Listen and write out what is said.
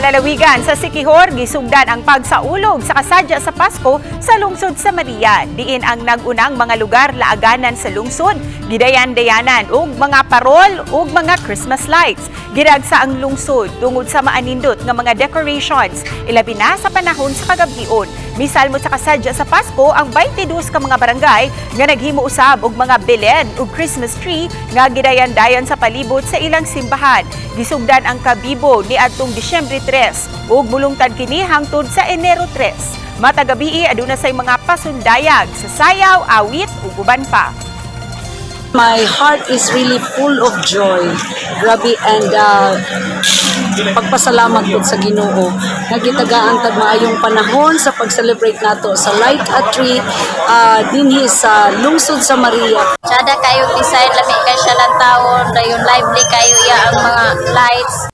Sa lalawigan sa Siquijor, gisugdan ang pagsaulog sa kasadya sa Pasko sa lungsod sa Maria. Diin ang nagunang mga lugar laaganan sa lungsod, gidayan-dayanan og mga parol ug mga Christmas lights. Giragsa ang lungsod tungod sa maanindot nga mga decorations, ilabi na sa panahon sa kagabion. Misal mo sa kasadya sa Pasko ang 22 ka mga barangay nga naghimo usab og mga Belen ug Christmas tree nga gidayan-dayan sa palibot sa ilang simbahan. Gisugdan ang kabibo ni adtong Disyembre 3 ug mulungtad kini hangtod sa Enero 3. Matagabi aduna say mga pasundayag sa sayaw, awit ug uban pa. My heart is really full of joy. Grabe, and pagpasalamat po sa Ginoo nga gitagaan tag maayong panahon sa pag-celebrate nato sa Light a Tree dinhi sa lungsod sa Maria. Sada kayo design lami kay siya lang taon dayon lively kayo ya ang mga lights